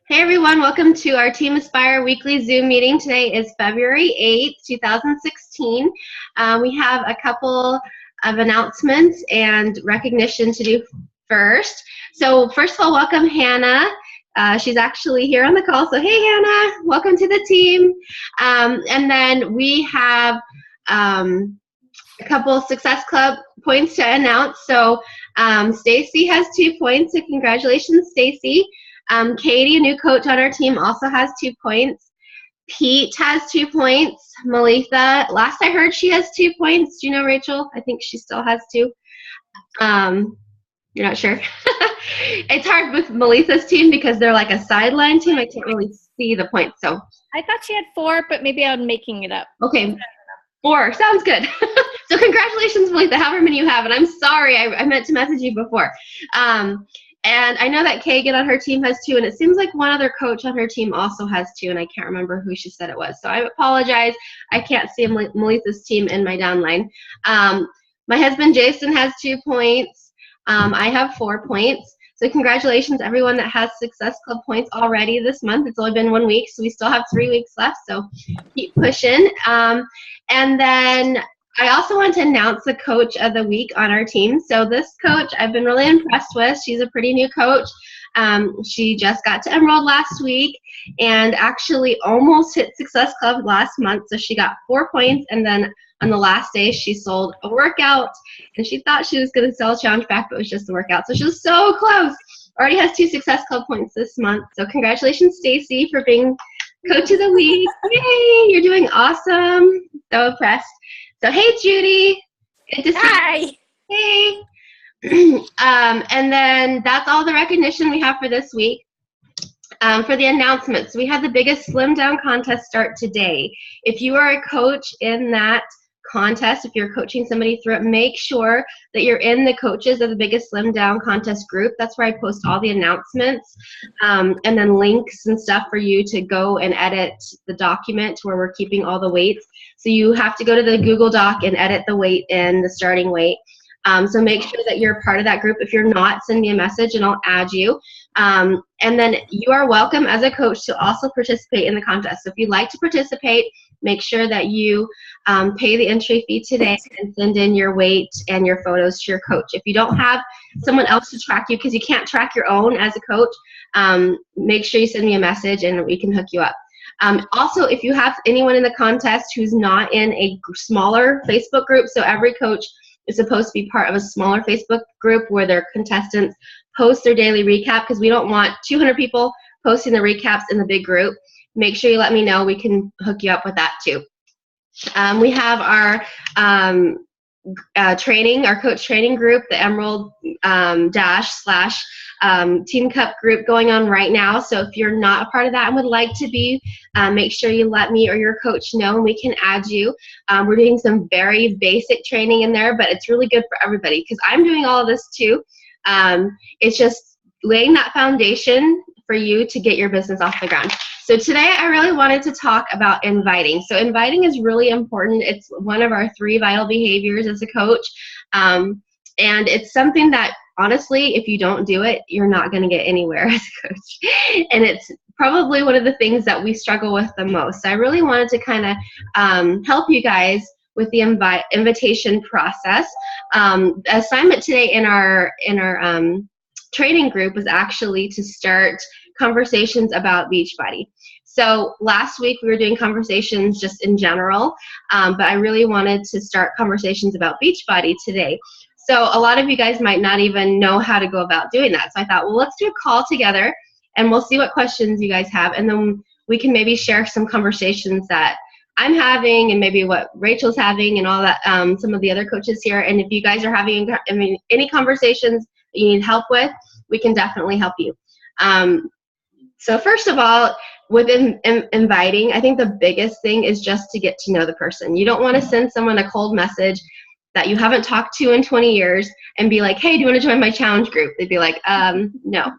Hey everyone, welcome to our Team Aspire weekly Zoom meeting. Today is February 8th, 2016. We have a couple of announcements and recognition to do first. So first of all, welcome Hannah. She's actually here on the call. So hey Hannah, welcome to the team. And then we have a couple Success Club points to announce. So Stacy has 2 points, so congratulations Stacy. Katie, a new coach on our team, also has 2 points. Pete has 2 points. Melissa, last I heard, she has 2 points. Do you know Rachel? I think she still has 2. You're not sure? It's hard with Melissa's team because they're like a sideline team. I can't really see the points. So I thought she had 4, but maybe I'm making it up. Okay, 4. Sounds good. So congratulations, Melissa, however many you have. And I'm sorry, I meant to message you before. And I know that Kagan on her team has 2, and it seems like one other coach on her team also has 2, and I can't remember who she said it was. So I apologize. I can't see Melissa's team in my downline. My husband, Jason, has 2 points. I have 4 points. So congratulations, everyone that has Success Club points already this month. It's only been 1 week, so we still have 3 weeks left, so keep pushing. And then I also want to announce the coach of the week on our team. So this coach I've been really impressed with. She's a pretty new coach. She just got to Emerald last week and actually almost hit Success Club last month. So she got 4 points, and then on the last day she sold a workout, and she thought she was going to sell a challenge pack, but it was just a workout. So she was so close. Already has 2 Success Club points this month. So congratulations, Stacy, for being coach of the week. Yay, you're doing awesome. So impressed. So hey, Judy. Good to see Hi. you. Hey. And then that's all the recognition we have for this week. For the announcements, we had the biggest Slim Down contest start today. If you are a coach in that contest, if you're coaching somebody through it, make sure that you're in the coaches of the biggest Slim Down contest group. That's where I post all the announcements and then links and stuff for you to go and edit the document where we're keeping all the weights. So you have to go to the Google Doc and edit the weight in, the starting weight. So make sure that you're part of that group. If you're not, send me a message and I'll add you. And then you are welcome as a coach to also participate in the contest. So if you'd like to participate, make sure that you pay the entry fee today and send in your weight and your photos to your coach. If you don't have someone else to track you, because you can't track your own as a coach, make sure you send me a message and we can hook you up. Also, if you have anyone in the contest who's not in a smaller Facebook group, so every coach is supposed to be part of a smaller Facebook group where their contestants post their daily recap, because we don't want 200 people posting the recaps in the big group. Make sure you let me know. We can hook you up with that too. We have our training, our coach training group, the Emerald Team Cup group going on right now. So if you're not a part of that and would like to be, make sure you let me or your coach know and we can add you. We're doing some very basic training in there, but it's really good for everybody because I'm doing all of this too. It's just laying that foundation for you to get your business off the ground. So today I really wanted to talk about inviting. So inviting is really important. It's one of our 3 vital behaviors as a coach. And it's something that honestly, if you don't do it, you're not going to get anywhere as a coach. And it's probably one of the things that we struggle with the most. So I really wanted to kind of help you guys with the invitation process. The assignment today in our training group was actually to start conversations about Beachbody. So last week we were doing conversations just in general, but I really wanted to start conversations about Beachbody today. So a lot of you guys might not even know how to go about doing that. So I thought, well, let's do a call together and we'll see what questions you guys have, and then we can maybe share some conversations that I'm having and maybe what Rachel's having and all that, some of the other coaches here. And if you guys are having any conversations that you need help with, we can definitely help you. So first of all, with inviting, I think the biggest thing is just to get to know the person. You don't want to send someone a cold message that you haven't talked to in 20 years and be like, hey, do you want to join my challenge group? They'd be like, no.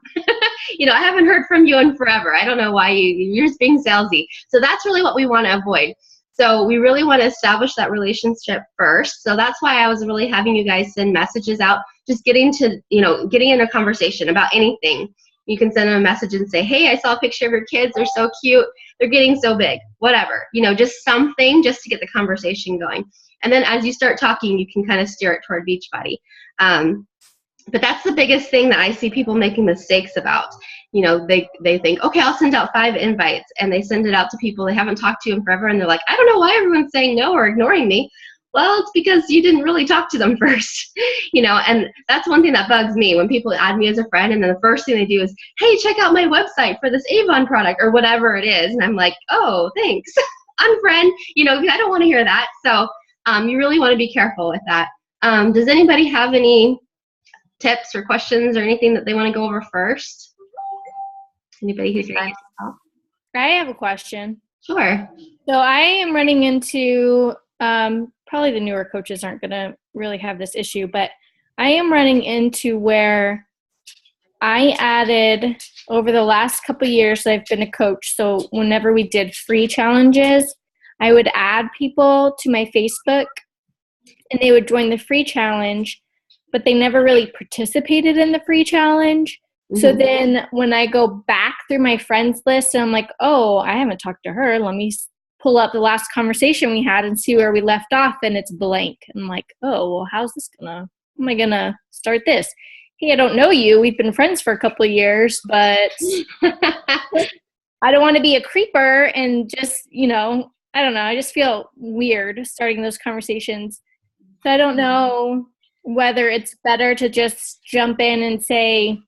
I haven't heard from you in forever. I don't know why you're just being salesy. So that's really what we want to avoid. So we really want to establish that relationship first. So that's why I was really having you guys send messages out, just getting in a conversation about anything. You can send them a message and say, hey, I saw a picture of your kids. They're so cute. They're getting so big. Whatever. Just something just to get the conversation going. And then as you start talking, you can kind of steer it toward Beachbody. But that's the biggest thing that I see people making mistakes about. They think, okay, I'll send out 5 invites, and they send it out to people they haven't talked to in forever, and they're like, I don't know why everyone's saying no or ignoring me. Well, it's because you didn't really talk to them first, and that's one thing that bugs me when people add me as a friend, and then the first thing they do is, hey, check out my website for this Avon product or whatever it is. And I'm like, oh, thanks. Unfriend, I don't want to hear that. So you really want to be careful with that. Does anybody have any tips or questions or anything that they want to go over first? Anybody who's ready to talk? I have a question. Sure. So I am running into, probably the newer coaches aren't going to really have this issue, but I am running into where I added over the last couple of years that I've been a coach. So whenever we did free challenges, I would add people to my Facebook and they would join the free challenge, but they never really participated in the free challenge. Mm-hmm. So then when I go back through my friends list and I'm like, oh, I haven't talked to her. Let me pull up the last conversation we had and see where we left off, and it's blank. I'm like, oh, well, how am I gonna start this? Hey, I don't know you. We've been friends for a couple of years, but I don't want to be a creeper and just, I don't know. I just feel weird starting those conversations. So I don't know whether it's better to just jump in and say,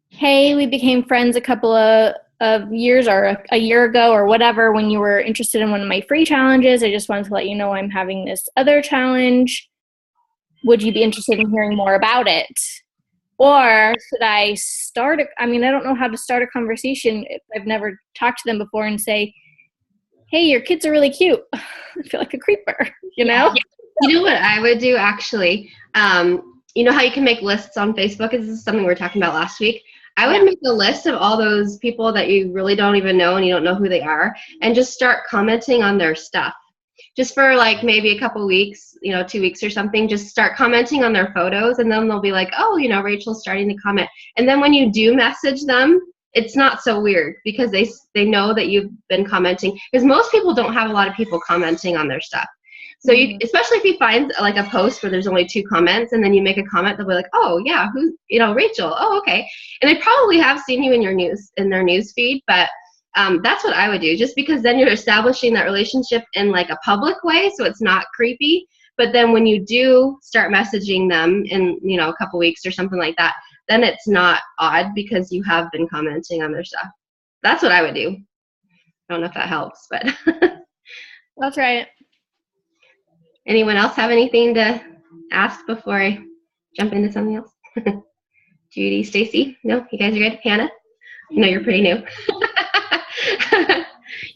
hey, we became friends a couple of years or a year ago or whatever when you were interested in one of my free challenges. I just wanted to let you know I'm having this other challenge. Would you be interested in hearing more about it? Or should I I don't know how to start a conversation if I've never talked to them before and say, hey, your kids are really cute. I feel like a creeper, Yeah. You know what I would do actually? You know how you can make lists on Facebook? This is something we were talking about last week. I would make a list of all those people that you really don't even know and you don't know who they are, and just start commenting on their stuff. Just for like maybe a couple weeks, 2 weeks or something, just start commenting on their photos, and then they'll be like, oh, Rachel's starting to comment. And then when you do message them, it's not so weird because they know that you've been commenting, because most people don't have a lot of people commenting on their stuff. So you, especially if you find like a post where there's only 2 comments and then you make a comment, they'll be like, oh yeah, who's, Rachel. Oh, okay. And they probably have seen you in their news feed, but that's what I would do, just because then you're establishing that relationship in like a public way. So it's not creepy. But then when you do start messaging them in, a couple weeks or something like that, then it's not odd because you have been commenting on their stuff. That's what I would do. I don't know if that helps, but I'll try it. Anyone else have anything to ask before I jump into something else? Judy, Stacy? No? You guys are good? Hannah? No, you're pretty new.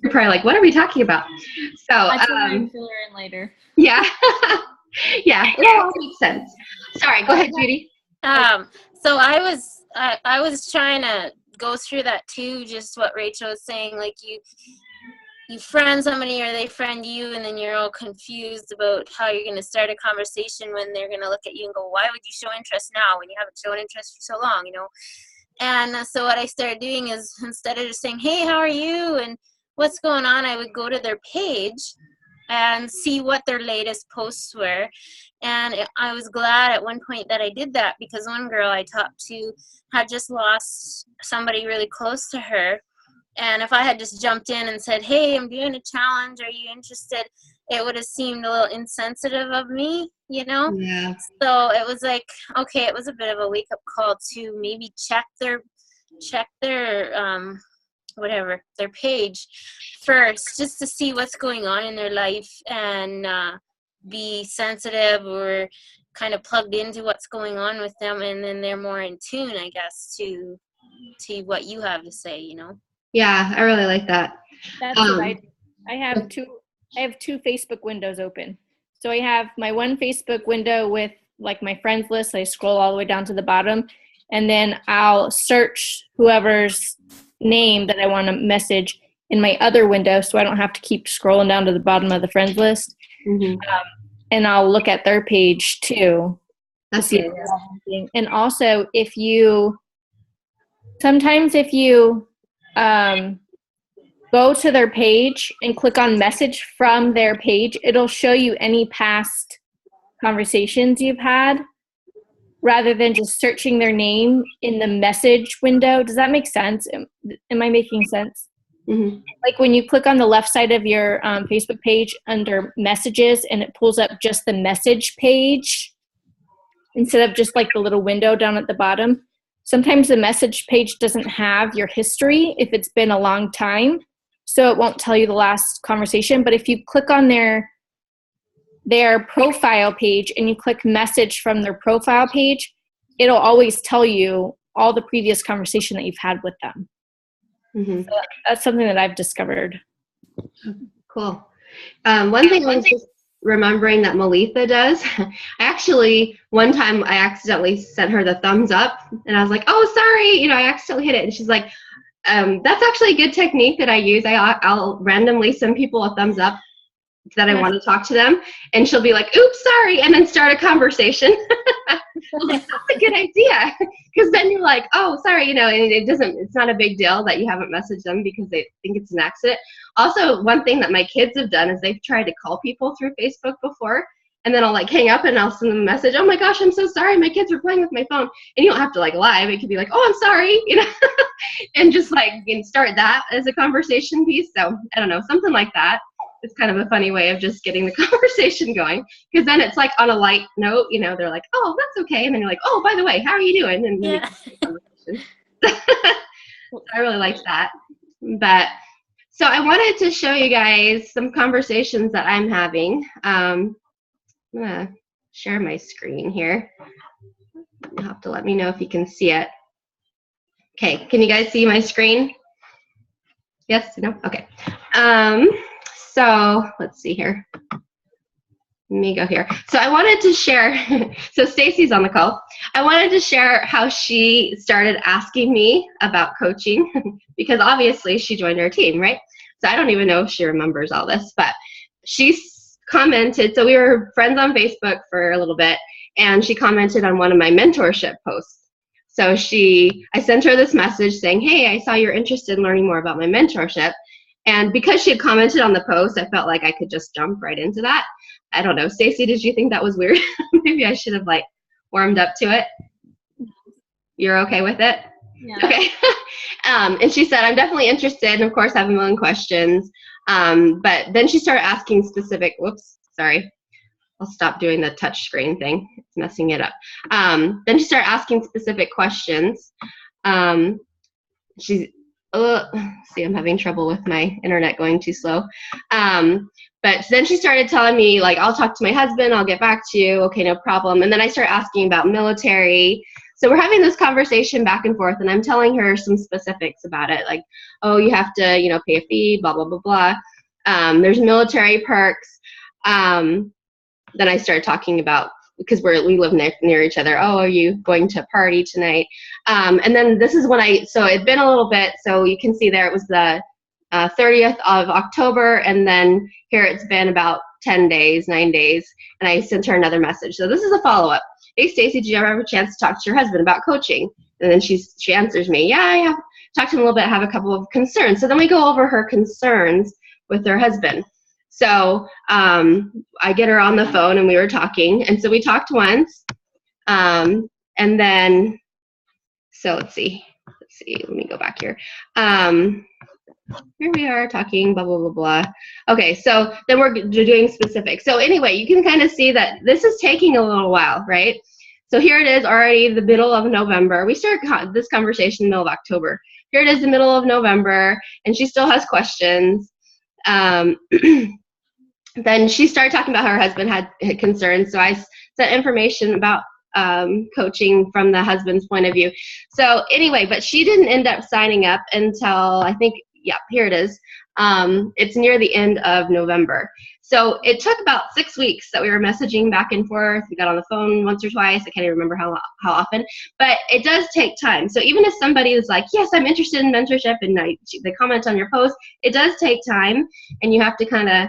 You're probably like, what are we talking about? So I'll fill her in later. Yeah. Yeah, it all makes sense. Sorry, go ahead, Judy. So I was trying to go through that too, just what Rachel was saying, like you friend somebody or they friend you, and then you're all confused about how you're going to start a conversation when they're going to look at you and go, why would you show interest now when you haven't shown interest for so long, And so what I started doing is, instead of just saying, hey, how are you and what's going on, I would go to their page and see what their latest posts were. And I was glad at one point that I did that, because one girl I talked to had just lost somebody really close to her. And if I had just jumped in and said, hey, I'm doing a challenge, are you interested? It would have seemed a little insensitive of me, Yeah. So it was like, okay, it was a bit of a wake-up call to maybe check their their page first, just to see what's going on in their life, and be sensitive or kind of plugged into what's going on with them, and then they're more in tune, I guess, to what you have to say, Yeah, I really like that. That's what I do. I have two Facebook windows open. So I have my one Facebook window with like my friends list. I scroll all the way down to the bottom, and then I'll search whoever's name that I want to message in my other window, so I don't have to keep scrolling down to the bottom of the friends list. Mm-hmm. And I'll look at their page too. That's good. And also, if you sometimes if you go to their page and click on message from their page, it'll show you any past conversations you've had rather than just searching their name in the message window. Does that make sense? Am I making sense? Mm-hmm. Like when you click on the left side of your Facebook page under messages and it pulls up just the message page instead of just like the little window down at the bottom. Sometimes the message page doesn't have your history if it's been a long time, so it won't tell you the last conversation. But if you click on their profile page and you click message from their profile page, it'll always tell you all the previous conversation that you've had with them. Mm-hmm. So that's something that I've discovered. Cool. One thing I was just remembering that Melitha does, one time I accidentally sent her the thumbs up and I was like, oh, sorry, I accidentally hit it. And she's like, that's actually a good technique that I use. I'll randomly send people a thumbs up that I want to talk to them, and she'll be like, oops, sorry, and then start a conversation. Like, that's a good idea, because then you're like, oh, sorry, and it's not a big deal that you haven't messaged them because they think it's an accident. Also, one thing that my kids have done is they've tried to call people through Facebook before, and then I'll like hang up and I'll send them a message, oh my gosh, I'm so sorry, my kids were playing with my phone. And you don't have to like lie, but it could be like, oh, I'm sorry, and just like start that as a conversation piece. So I don't know, something like that. It's kind of a funny way of just getting the conversation going, because then it's like on a light note, they're like, oh, that's okay. And then you're like, oh, by the way, how are you doing? And then you get the conversation. I really liked that. But so I wanted to show you guys some conversations that I'm having. I'm going to share my screen here. You'll have to let me know if you can see it. Okay, can you guys see my screen? Yes? No? Okay. So let's see here. Let me go here. So I wanted to share, so Stacy's on the call. I wanted to share how she started asking me about coaching because obviously she joined our team, right? So I don't even know if she remembers all this, but she commented, so we were friends on Facebook for a little bit, and she commented on one of my mentorship posts. So I sent her this message saying, hey, I saw you're interested in learning more about my mentorship. And because she had commented on the post, I felt like I could just jump right into that. I don't know. Stacy, did you think that was weird? Maybe I should have warmed up to it. You're okay with it? Yeah. Okay. And she said, I'm definitely interested, and of course I have a million questions. But then she started asking specific, whoops, sorry. I'll stop doing the touch screen thing. It's messing it up. Then she started asking specific questions. See, I'm having trouble with my internet going too slow. But then she started telling me, I'll talk to my husband, I'll get back to you. Okay, no problem. And then I started asking about military. So we're having this conversation back and forth, and I'm telling her some specifics about it. Like, oh, you have to, pay a fee, blah, blah, blah, blah. There's military perks. Then I started talking about, because we live near each other. Oh, are you going to a party tonight? And then this is when so it'd been a little bit, so you can see there it was the 30th of October, and then here it's been about 9 days, and I sent her another message. So this is a follow-up. Hey, Stacy, did you ever have a chance to talk to your husband about coaching? And then she answers me, yeah, I have talked to him a little bit, have a couple of concerns. So then we go over her concerns with her husband. So I get her on the phone, and we were talking. And so we talked once. And then, so let's see. Let me go back here. Here we are talking, blah, blah, blah, blah. Okay, so then we're doing specifics. So anyway, you can kind of see that this is taking a little while, right? So here it is already the middle of November. We started this conversation in the middle of October. Here it is the middle of November, and she still has questions. Then she started talking about how her husband had concerns. So I sent information about coaching from the husband's point of view. So anyway, but she didn't end up signing up until I think, yeah, here it is. It's near the end of November. So it took about 6 weeks that we were messaging back and forth. We got on the phone once or twice. I can't even remember how often, but it does take time. So even if somebody is like, yes, I'm interested in mentorship, and they comment on your post, it does take time, and you have to kind of,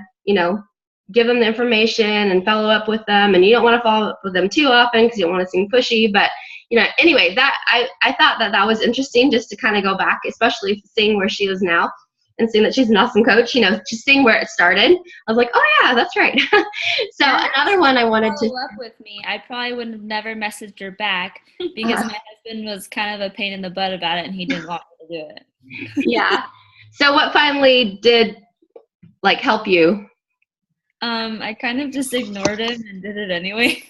give them the information and follow up with them. And you don't want to follow up with them too often because you don't want to seem pushy, but Anyway, that I thought that was interesting just to kind of go back, especially seeing where she is now and seeing that she's an awesome coach, just seeing where it started. I was like, oh yeah, that's right. So another one I wanted to follow up with me. I probably would have never messaged her back because my husband was kind of a pain in the butt about it and he didn't want me to do it. Yeah. So what finally did help you? I kind of just ignored him and did it anyway.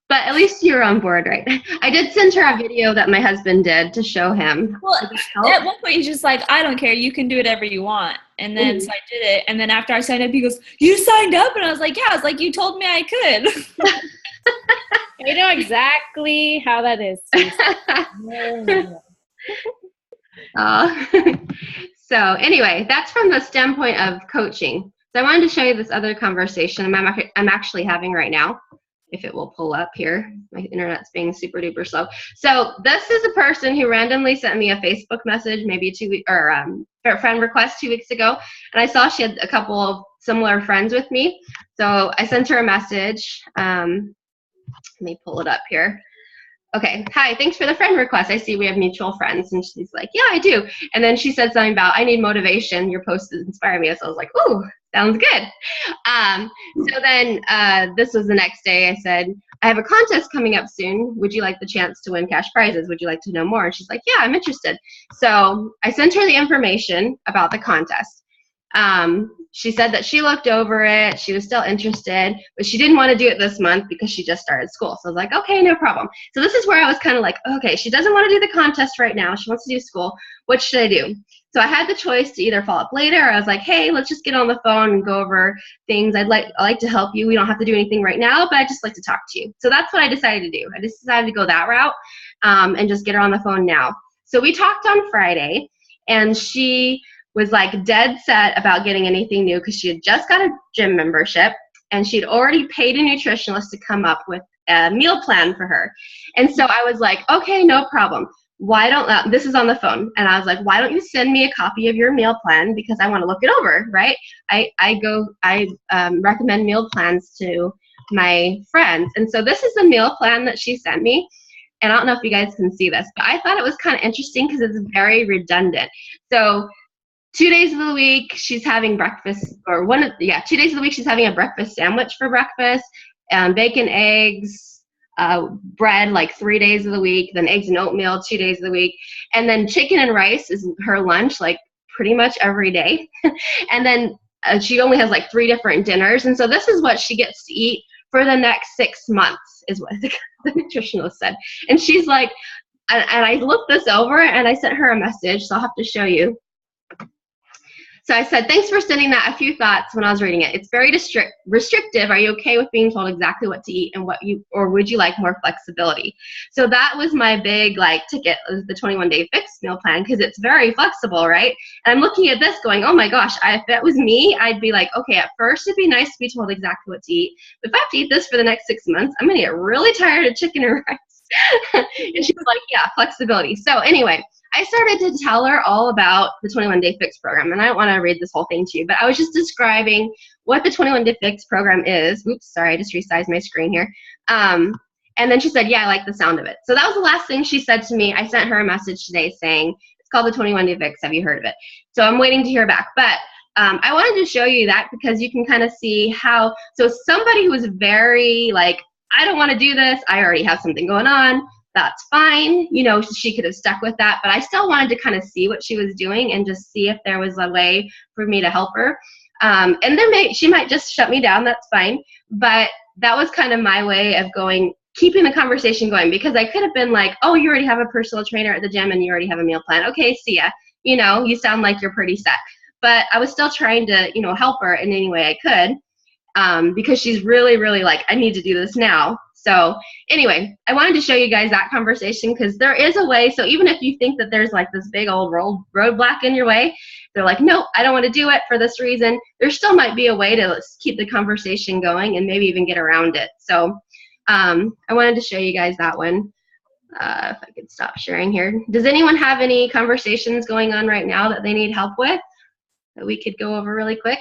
But at least you're on board, right? I did send her a video that my husband did to show him. Well, at one point he's just like, I don't care, you can do whatever you want. And then so I did it. And then after I signed up, he goes, you signed up? And I was like, yeah. I was like, you told me I could. I know exactly how that is. So anyway, that's from the standpoint of coaching. So I wanted to show you this other conversation I'm actually having right now, if it will pull up here. My internet's being super duper slow. So this is a person who randomly sent me a Facebook message maybe 2 weeks, or a friend request 2 weeks ago, and I saw she had a couple of similar friends with me. So I sent her a message. Let me pull it up here. Okay, hi, thanks for the friend request. I see we have mutual friends. And she's like, yeah, I do. And then she said something about, I need motivation. Your post has inspired me. So I was like, ooh, sounds good. So then this was the next day. I said, I have a contest coming up soon. Would you like the chance to win cash prizes? Would you like to know more? And she's like, yeah, I'm interested. So I sent her the information about the contest. She said that she looked over it, she was still interested, but she didn't want to do it this month because she just started school. So I was like, okay, no problem. So this is where I was kind of like, okay, she doesn't want to do the contest right now. She wants to do school. What should I do? So I had the choice to either follow up later, or I was like, hey, let's just get on the phone and go over things. I like to help you. We don't have to do anything right now, but I'd just like to talk to you. So that's what I decided to do. I just decided to go that route and just get her on the phone now. So we talked on Friday, and she was dead set about getting anything new because she had just got a gym membership and she'd already paid a nutritionist to come up with a meal plan for her. And so I was like, okay, no problem. Why don't, this is on the phone. And I was like, why don't you send me a copy of your meal plan? Because I want to look it over, right? I recommend meal plans to my friends. And so this is the meal plan that she sent me. And I don't know if you guys can see this, but I thought it was kind of interesting because it's very redundant. So 2 days of the week, she's having breakfast, or 2 days of the week, she's having a breakfast sandwich for breakfast, bacon, eggs, bread 3 days of the week, then eggs and oatmeal 2 days of the week, and then chicken and rice is her lunch, pretty much every day. And then she only has 3 different dinners. And so this is what she gets to eat for the next 6 months, is what the nutritionist said. And she's like, and I looked this over and I sent her a message, so I'll have to show you. So I said, thanks for sending that. A few thoughts when I was reading it. It's very restrictive. Are you okay with being told exactly what to eat and or would you like more flexibility? So that was my big ticket, the 21-day fixed meal plan, because it's very flexible, right? And I'm looking at this going, oh my gosh, if that was me, I'd be like, okay, at first it'd be nice to be told exactly what to eat. But if I have to eat this for the next 6 months, I'm going to get really tired of chicken and rice. And she's like, yeah, flexibility. So anyway, I started to tell her all about the 21-day fix program, and I don't want to read this whole thing to you, but I was just describing what the 21-day fix program is. Oops, sorry, I just resized my screen here. And then she said, yeah, I like the sound of it. So that was the last thing she said to me. I sent her a message today saying, it's called the 21-day fix. Have you heard of it? So I'm waiting to hear back. But I wanted to show you that because you can kind of see how, so somebody who was very I don't want to do this. I already have something going on. That's fine. She could have stuck with that, but I still wanted to kind of see what she was doing and just see if there was a way for me to help her. And then she might just shut me down. That's fine. But that was kind of my way of keeping the conversation going, because I could have been like, oh, you already have a personal trainer at the gym and you already have a meal plan. Okay, see ya. You sound like you're pretty set. But I was still trying to, help her in any way I could, because she's really, really I need to do this now. So anyway, I wanted to show you guys that conversation because there is a way. So even if you think that there's this big old roadblock in your way, they're like, nope, I don't want to do it for this reason. There still might be a way to keep the conversation going and maybe even get around it. So I wanted to show you guys that one. If I could stop sharing here. Does anyone have any conversations going on right now that they need help with that we could go over really quick?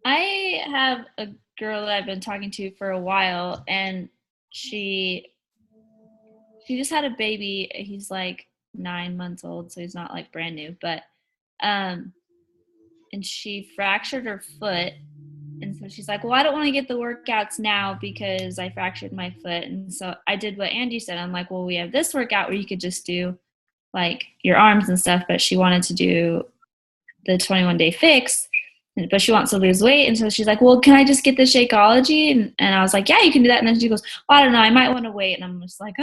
I have a girl that I've been talking to for a while, and she just had a baby. He's like 9 months old, so he's not like brand new, but and she fractured her foot. And so she's like, well, I don't want to get the workouts now because I fractured my foot. And so I did what Angie said. I'm like, well, we have this workout where you could just do like your arms and stuff, but she wanted to do the 21-day fix, but she wants to lose weight. And so she's like, well, can I just get the Shakeology? And I was like, yeah, you can do that. And then she goes, well, I don't know, I might want to wait. And I'm just like,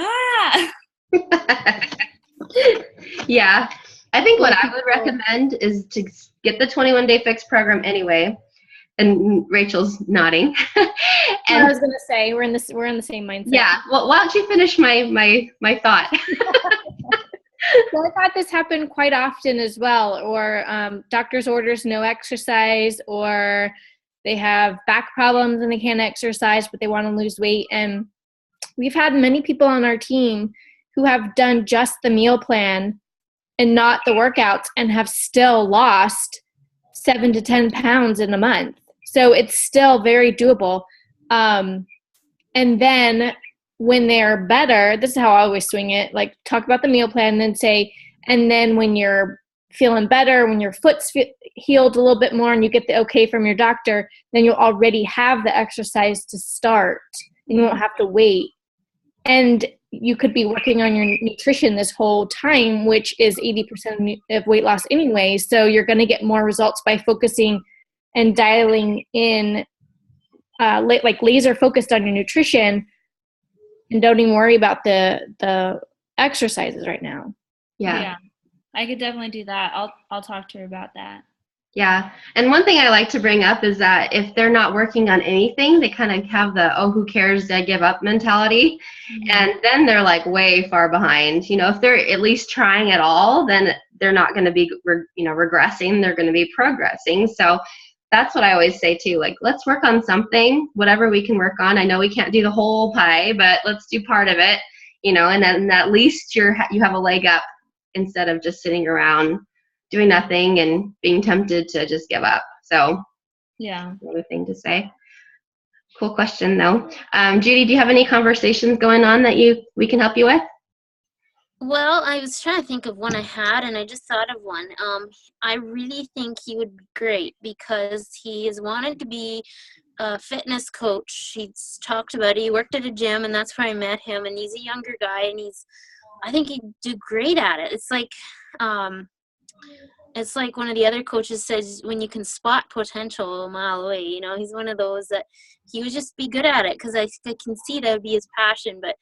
Yeah. I think what I would recommend is to get the 21-day fix program anyway. And Rachel's nodding. And I was gonna say we're in the same mindset. Yeah. Well, why don't you finish my thought? Well, I've had this happen quite often as well, or doctor's orders no exercise, or they have back problems and they can't exercise, but they want to lose weight. And we've had many people on our team who have done just the meal plan and not the workouts and have still lost 7 to 10 pounds in a month. So it's still very doable. And then when they're better, this is how I always swing it, like talk about the meal plan and then say, and then when you're feeling better, when your foot's healed a little bit more and you get the okay from your doctor, then you'll already have the exercise to start and you won't have to wait. And you could be working on your nutrition this whole time, which is 80% of weight loss anyway. So you're going to get more results by focusing and dialing in, like laser focused on your nutrition, and don't even worry about the exercises right now. Yeah. I could definitely do that. I'll talk to her about that. Yeah. And one thing I like to bring up is that if they're not working on anything, they kind of have the, oh, who cares, I give up mentality. Mm-hmm. And then they're like way far behind. You know, if they're at least trying at all, then they're not going to be, regressing. They're going to be progressing. So that's what I always say too. Like, let's work on something, whatever we can work on. I know we can't do the whole pie, but let's do part of it, and then at least you have a leg up instead of just sitting around doing nothing and being tempted to just give up. So yeah, another thing to say. Cool question though. Judy, do you have any conversations going on that we can help you with? Well, I was trying to think of one I had, and I just thought of one. I really think he would be great because he has wanted to be a fitness coach. He's talked about it. He worked at a gym, and that's where I met him. And he's a younger guy, and I think he'd do great at it. It's like one of the other coaches says, when you can spot potential a mile away. He's one of those that he would just be good at it because I can see that would be his passion. But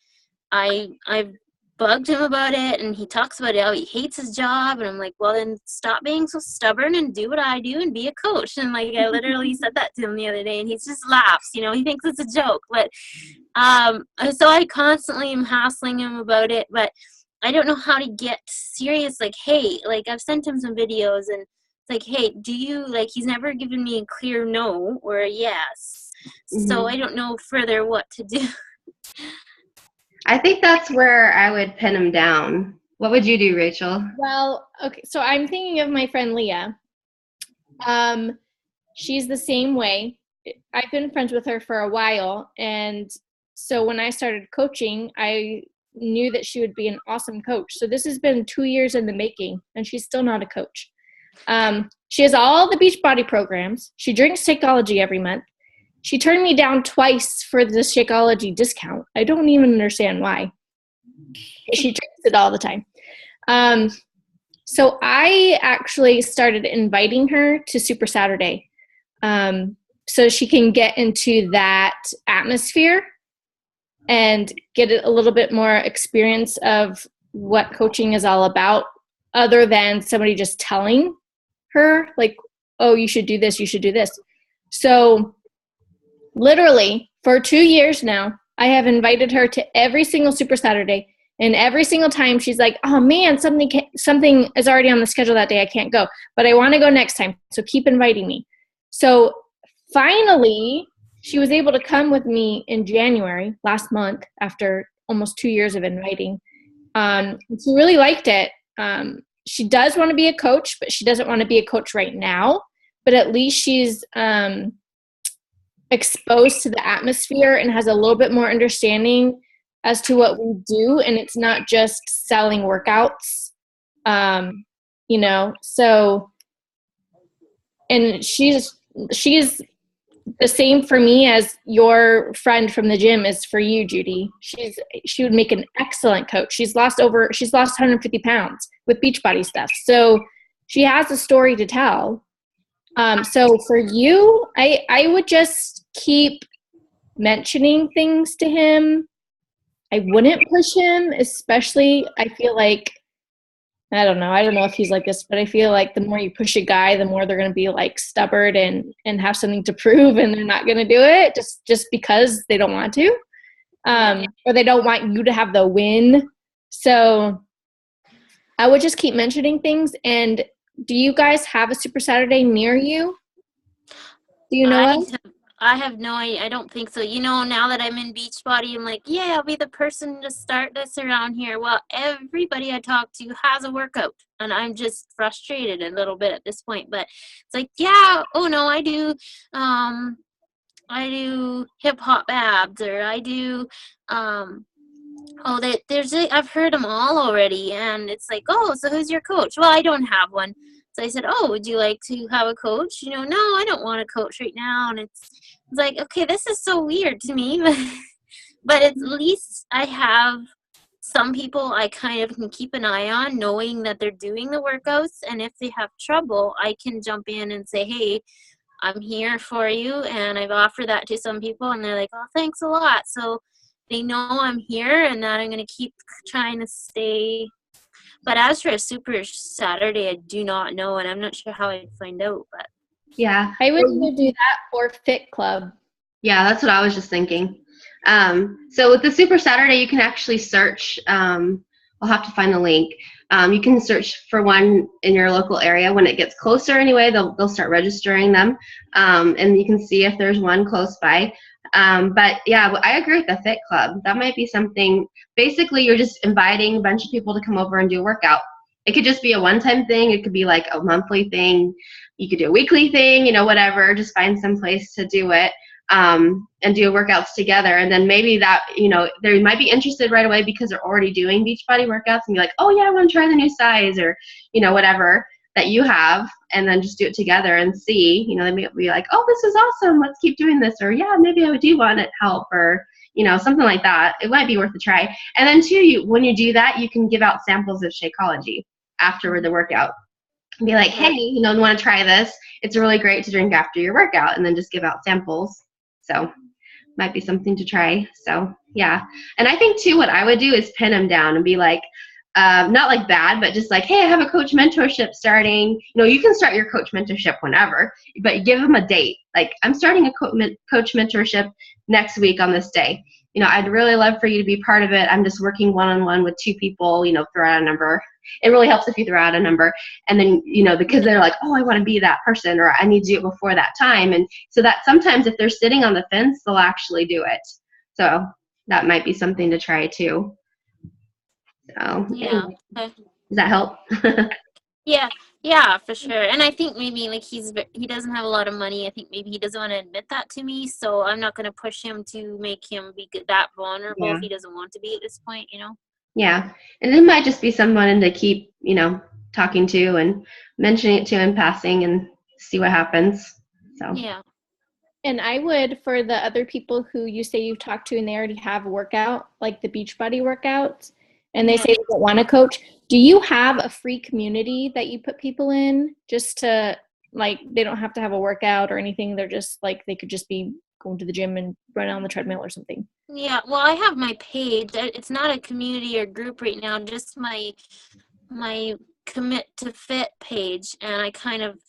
I've bugged him about it, and he talks about how he hates his job, and I'm like, well, then stop being so stubborn and do what I do and be a coach. And like, I literally said that to him the other day, and he just laughs. He thinks it's a joke. But so I constantly am hassling him about it, but I don't know how to get serious. Like, hey, like I've sent him some videos, and it's like, hey, do you, like, he's never given me a clear no or a yes. Mm-hmm. So I don't know further what to do. I think that's where I would pin him down. What would you do, Rachel? Well, okay, so I'm thinking of my friend Leah. She's the same way. I've been friends with her for a while, and so when I started coaching, I knew that she would be an awesome coach. So this has been 2 years in the making, and she's still not a coach. She has all the Beachbody programs. She drinks Shakeology every month. She turned me down twice for the Shakeology discount. I don't even understand why. She drinks it all the time. So I actually started inviting her to Super Saturday so she can get into that atmosphere and get a little bit more experience of what coaching is all about, other than somebody just telling her, like, oh, you should do this, you should do this. So literally for 2 years now, I have invited her to every single Super Saturday, and every single time she's like, oh man, something is already on the schedule that day, I can't go, but I want to go next time, so keep inviting me. So finally, she was able to come with me in January, last month, after almost 2 years of inviting. She really liked it. She does want to be a coach, but she doesn't want to be a coach right now. But at least she's exposed to the atmosphere and has a little bit more understanding as to what we do, and it's not just selling workouts, you know. So, and she's the same for me as your friend from the gym is for you, Judy. She would make an excellent coach. She's lost 150 pounds with Beachbody stuff, so she has a story to tell. So for you, I would just keep mentioning things to him. I wouldn't push him, especially I feel like, I don't know if he's like this, but I feel like the more you push a guy, the more they're going to be like stubborn and have something to prove, and they're not going to do it just because they don't want to, or they don't want you to have the win. So I would just keep mentioning things. And do you guys have a Super Saturday near you? Do you know of? I have no idea. I don't think so. You know, now that I'm in Beachbody, I'm like, yeah, I'll be the person to start this around here. Well, everybody I talk to has a workout, and I'm just frustrated a little bit at this point. But it's like, yeah, oh no, I do hip hop abs, or I do I've heard them all already, and it's like, oh, so who's your coach? Well, I don't have one. So I said, oh, would you like to have a coach? You know, no, I don't want a coach right now. And it's like, okay, this is so weird to me. But at least I have some people I kind of can keep an eye on, knowing that they're doing the workouts. And if they have trouble, I can jump in and say, hey, I'm here for you. And I've offered that to some people, and they're like, oh, thanks a lot. So they know I'm here and that I'm going to keep trying to stay. But as for a Super Saturday, I do not know, and I'm not sure how I'd find out. But Yeah. I would either do that or Fit Club. Yeah, that's what I was just thinking. So with the Super Saturday, you can actually search. I'll have to find the link. You can search for one in your local area. When it gets closer anyway, they'll start registering them. And you can see if there's one close by. But yeah, I agree with the Fit Club. That might be something. Basically, you're just inviting a bunch of people to come over and do a workout. It could just be a one-time thing. It could be like a monthly thing. You could do a weekly thing, you know, whatever. Just find some place to do it, and do workouts together. And then maybe that, you know, they might be interested right away because they're already doing Beachbody workouts, and be like, oh yeah, I want to try the new size, or, you know, whatever that you have, and then just do it together and see, you know, they may be like, oh, this is awesome, let's keep doing this, or yeah, maybe I do want it help, or, you know, something like that. It might be worth a try. And then too, when you do that, you can give out samples of Shakeology after the workout. Be like, hey, you know, you want to try this? It's really great to drink after your workout, and then just give out samples. So might be something to try. So yeah. And I think too, what I would do is pin them down and be like, not like bad, but just like, hey, I have a coach mentorship starting. You know, you can start your coach mentorship whenever, but give them a date. Like, I'm starting a coach mentorship next week on this day. You know, I'd really love for you to be part of it. I'm just working one-on-one with 2 people, you know, throw out a number. It really helps if you throw out a number. And then, you know, because they're like, oh, I want to be that person, or I need to do it before that time. And so that sometimes if they're sitting on the fence, they'll actually do it. So that might be something to try too. So yeah. anyway. Does that help? Yeah, for sure. And I think maybe like he doesn't have a lot of money. I think maybe he doesn't want to admit that to me. So I'm not going to push him to make him be that vulnerable if he doesn't want to be at this point, you know? Yeah. And it might just be someone to keep, you know, talking to and mentioning it to in passing and see what happens. So yeah. And I would, for the other people who you say you've talked to and they already have a workout, like the Beachbody workouts, and they say they don't want a coach, do you have a free community that you put people in just to, like, they don't have to have a workout or anything? They're just like, they could just be going to the gym and running on the treadmill or something. Yeah, well, I have my page. It's not a community or group right now, just my Commit to Fit page, and I kind of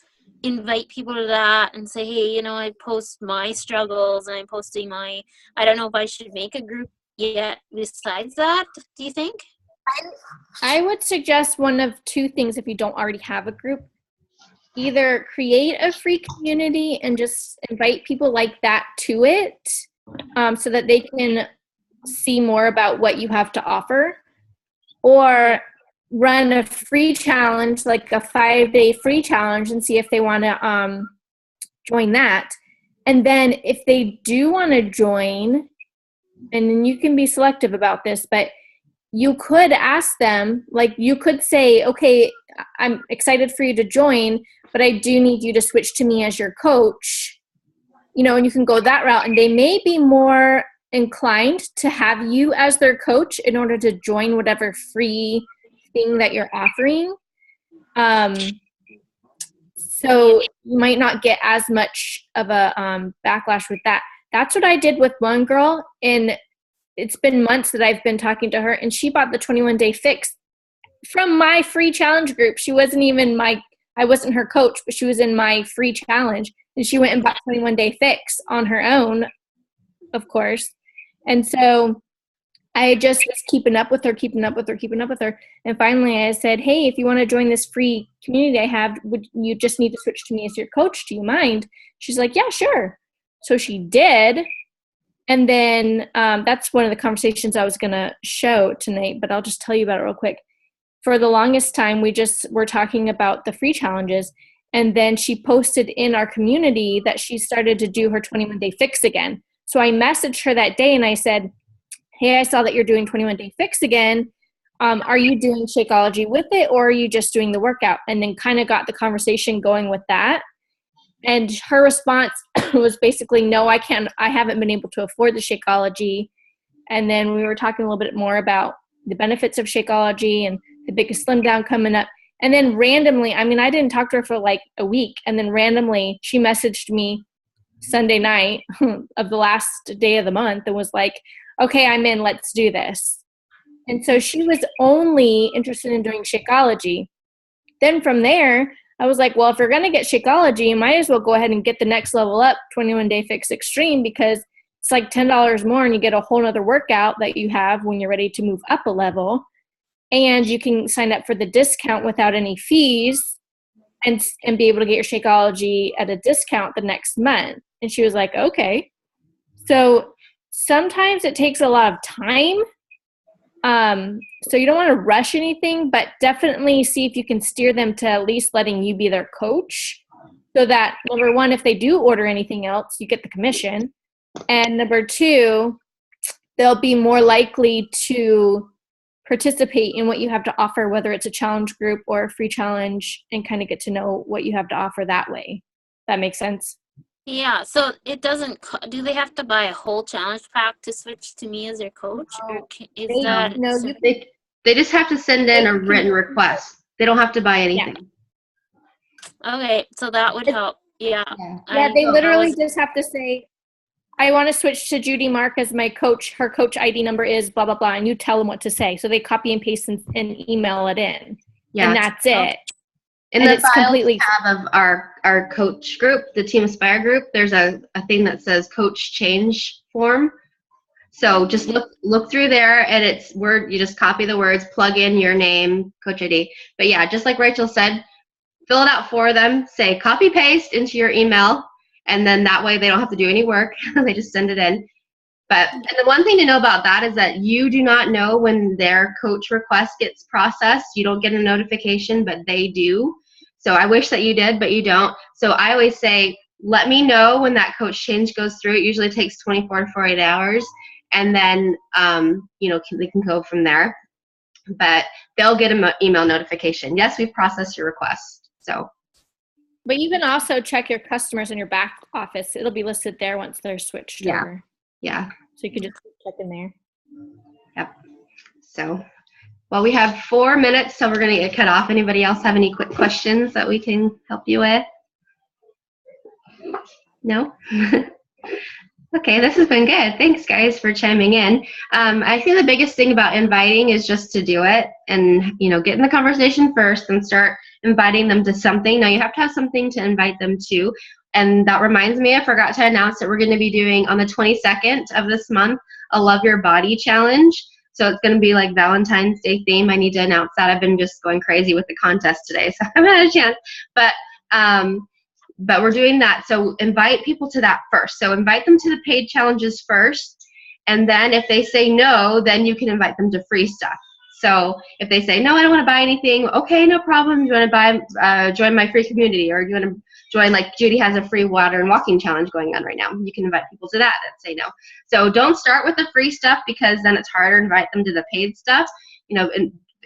invite people to that and say, hey, you know, I post my struggles, and I'm posting I don't know if I should make a group yet besides that. Do you think? I would suggest one of 2 things if you don't already have a group. Either create a free community and just invite people like that to it, so that they can see more about what you have to offer, or run a free challenge, like a 5-day free challenge, and see if they want to join that. And then if they do want to join, and then you can be selective about this, but you could ask them, like you could say, okay, I'm excited for you to join, but I do need you to switch to me as your coach, and you can go that route, and they may be more inclined to have you as their coach in order to join whatever free thing that you're offering. So you might not get as much of a backlash with that. That's what I did with one girl, and it's been months that I've been talking to her, and she bought the 21-day fix from my free challenge group. She wasn't even I wasn't her coach, but she was in my free challenge, and she went and bought 21-day fix on her own, of course. And so I just was keeping up with her. And finally I said, hey, if you want to join this free community I have, would you just need to switch to me as your coach? Do you mind? She's like, yeah, sure. So she did. And then that's one of the conversations I was going to show tonight, but I'll just tell you about it real quick. For the longest time, we just were talking about the free challenges. And then she posted in our community that she started to do her 21-day fix again. So I messaged her that day and I said, hey, I saw that you're doing 21-day fix again. Are you doing Shakeology with it, or are you just doing the workout? And then kind of got the conversation going with that. And her response was basically, no, I haven't been able to afford the Shakeology. And then we were talking a little bit more about the benefits of Shakeology and the biggest slim down coming up. And then randomly, I didn't talk to her for like a week. And then randomly she messaged me Sunday night of the last day of the month and was like, okay, I'm in, let's do this. And so she was only interested in doing Shakeology. Then from there, I was like, well, if you're going to get Shakeology, you might as well go ahead and get the next level up, 21-day fix extreme, because it's like $10 more and you get a whole nother workout that you have when you're ready to move up a level. And you can sign up for the discount without any fees and be able to get your Shakeology at a discount the next month. And she was like, okay. So sometimes it takes a lot of time. So you don't want to rush anything, but definitely see if you can steer them to at least letting you be their coach, so that number one, if they do order anything else, you get the commission. And number two, they'll be more likely to participate in what you have to offer, whether it's a challenge group or a free challenge, and kind of get to know what you have to offer that way. That makes sense? Yeah, so it doesn't, do they have to buy a whole challenge pack to switch to me as their coach? Or is that? No, They just have to send in a written request. They don't have to buy anything. Okay, so that would help. Yeah. Yeah, they literally just have to say, I want to switch to Judy Mark as my coach. Her coach ID number is blah, blah, blah. And you tell them what to say. So they copy and paste and email it in. Yeah. And that's it. In the files we have of our coach group, the Team Aspire group, there's a thing that says coach change form. So just look through there, and it's you just copy the words, plug in your name, coach ID. But yeah, just like Rachel said, fill it out for them, say copy paste into your email, and then that way they don't have to do any work. They just send it in. And the one thing to know about that is that you do not know when their coach request gets processed. You don't get a notification, but they do. So I wish that you did, but you don't. So I always say, let me know when that coach change goes through. It usually takes 24 to 48 hours. And then, they can go from there. But they'll get an email notification. Yes, we've processed your request. So. But you can also check your customers in your back office. It'll be listed there once they're switched over. Yeah. So you can just check in there. Yep. So, well, we have 4 minutes, so we're going to get cut off. Anybody else have any quick questions that we can help you with? No? Okay, this has been good. Thanks, guys, for chiming in. I think the biggest thing about inviting is just to do it and, get in the conversation first and start inviting them to something. Now, you have to have something to invite them to. And that reminds me, I forgot to announce that we're going to be doing on the 22nd of this month a Love Your Body Challenge. So it's going to be like Valentine's Day theme. I need to announce that. I've been just going crazy with the contest today, so I haven't had a chance. But we're doing that. So invite people to that first. So invite them to the paid challenges first. And then if they say no, then you can invite them to free stuff. So if they say, no, I don't want to buy anything, okay, no problem. You want to buy, join my free community, or you want to join, like Judy has a free water and walking challenge going on right now. You can invite people to that say no. So don't start with the free stuff, because then it's harder to invite them to the paid stuff. You know,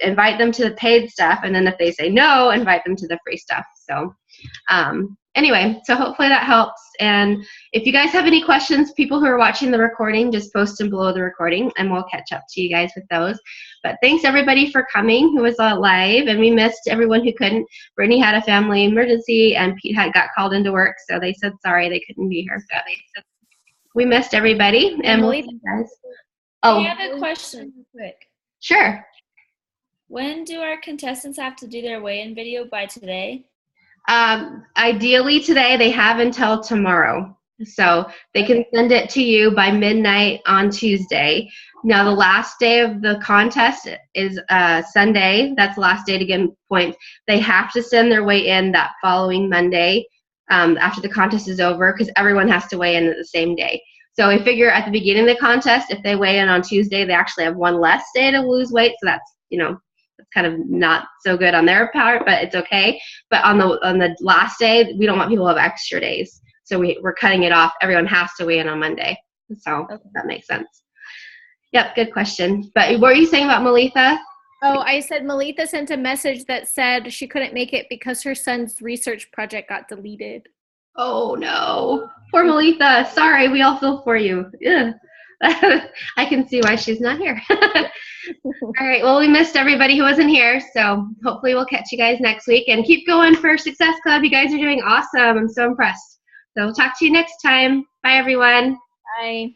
invite them to the paid stuff, and then if they say no, invite them to the free stuff. So anyway, so hopefully that helps. And if you guys have any questions, people who are watching the recording, just post them below the recording and we'll catch up to you guys with those. But thanks everybody for coming who was live, and we missed everyone who couldn't. Brittany had a family emergency and Pete got called into work, so they said sorry they couldn't be here. So we missed everybody, and we'll see you guys. I have a question real quick. Sure. When do our contestants have to do their weigh-in video by today? Ideally today. They have until tomorrow, so they can send it to you by midnight on Tuesday. Now the last day of the contest is Sunday. That's the last day to get points. They have to send their weigh-in that following Monday after the contest is over, because everyone has to weigh in at the same day. So we figure at the beginning of the contest, if they weigh in on Tuesday, they actually have one less day to lose weight. So that's, you know, it's kind of not so good on their part, but it's okay. But on the last day, we don't want people to have extra days. So we're cutting it off. Everyone has to weigh in on Monday. So that makes sense. Yep, good question. But what were you saying about Malitha? Oh, I said Malitha sent a message that said she couldn't make it because her son's research project got deleted. Oh, no. Poor Malitha. Sorry, we all feel for you. Yeah. I can see why she's not here. All right, well, we missed everybody who wasn't here, so hopefully we'll catch you guys next week. And keep going for Success Club. You guys are doing awesome. I'm so impressed. So we'll talk to you next time. Bye, everyone. Bye.